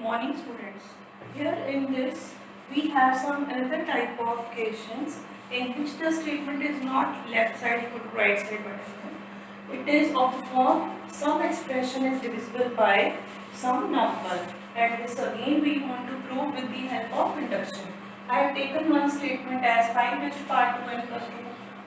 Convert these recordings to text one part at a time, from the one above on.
Morning students. Here in this we have some another type of questions in which the statement is not left side equal to right side but it is of the form some expression is divisible by some number, and this again we want to prove with the help of induction. I have taken one statement as 5 raised to power 2n plus 2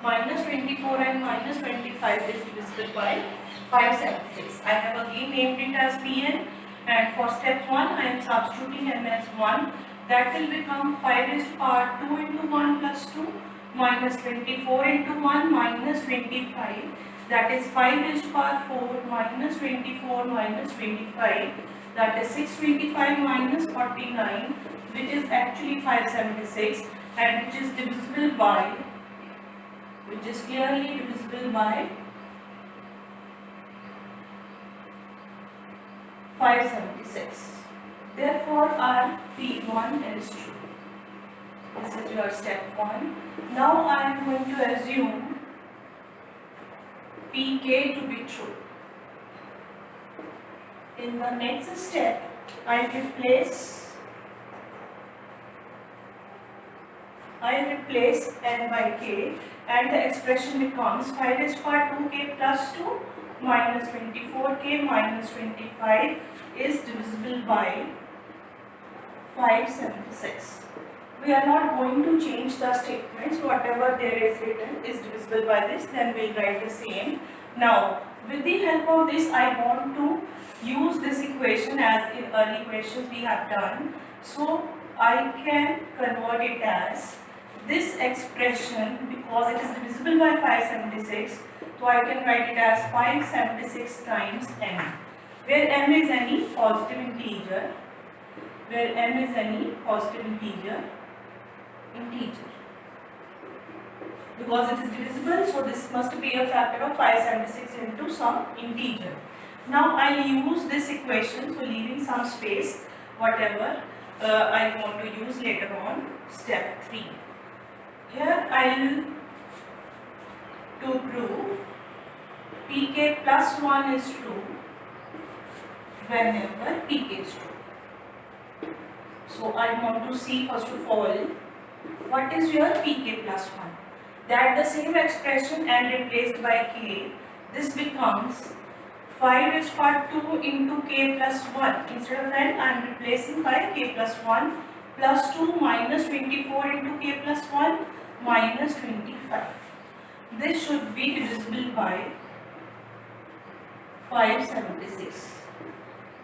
minus 24 and minus 25 is divisible by 576. I have again named it as Pn, and for step 1 I am substituting m as 1. That will become 5 raised to power 2 into 1 plus 2 minus 24 into 1 minus 25. That is 5 raised to power 4 minus 24 minus 25. That is 625 minus 49, which is actually 576, and which is divisible by, which is clearly divisible by 576. Therefore, our P1 is true. This is your step 1. Now I am going to assume Pk to be true. In the next step, I replace n by k, and the expression becomes 5 raised to power 2k plus 2 minus 24k minus 25 is divisible by 576. We are not going to change the statements. Whatever there is written is divisible by this, then we'll write the same. Now, with the help of this, I want to use this equation as in early questions we have done. So, I can convert it as this expression, because it is divisible by 576, so I can write it as 576 times m, where m is any positive integer, because it is divisible, so this must be a factor of 576 into some integer. Now I will use this equation, so leaving some space, whatever I want to use later on, step 3. Here I will, to prove Pk plus 1 is true whenever Pk is true. So I want to see first of all what is your Pk plus 1. That the same expression and replaced by k, this becomes 5 raised to power 2 into k plus 1. Instead of n, I am replacing by k plus 1 plus 2 minus 24 into k plus 1 minus 25. This should be divisible by 576.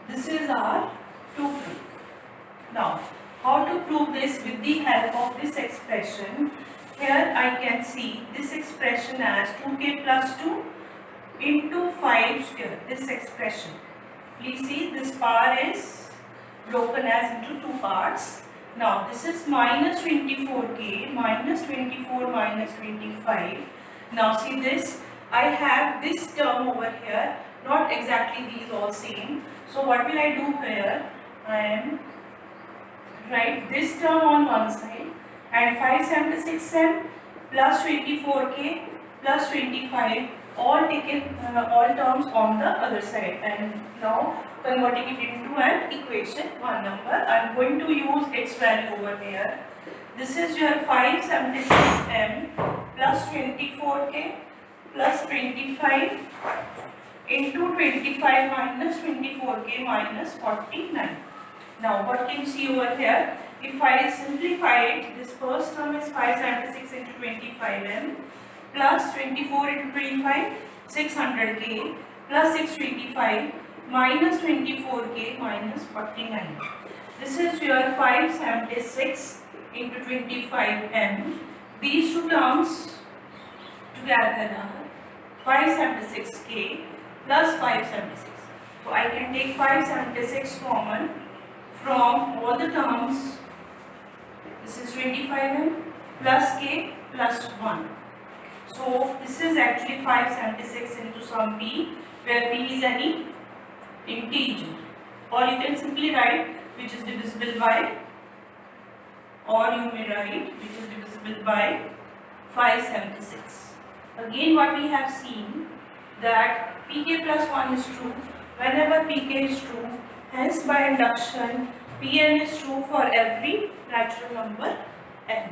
This is our to prove. Now, how to prove this with the help of this expression? Here I can see this expression as 2k plus 2 into 5 square. This expression. Please see, this power is broken as into two parts. Now this is minus 24k minus 24 minus 25. Now see this, I have this term over here, not exactly these all same. So what will I do here? I am write this term on one side and 576m plus 24k plus 25 all taken all terms on the other side, and now converting it into an equation, one number. I am going to use its value over here. This is your 576m plus 24k plus 25 into 25 minus 24k minus 49. Now what can you see over here? If I simplify it, this first term is 576 into 25m plus 24 into 25, 600k plus 625 minus 24k minus 49. This is your 576 into 25m. These two terms together are 576k plus 576. So I can take 576 common from all the terms. This is 25m plus k plus 1. So this is actually 576 into some p, where p is any integer, or you can simply write which is divisible by, or you may write which is divisible by 576. Again what we have seen, that Pk plus 1 is true whenever Pk is true. Hence by induction Pn is true for every natural number n.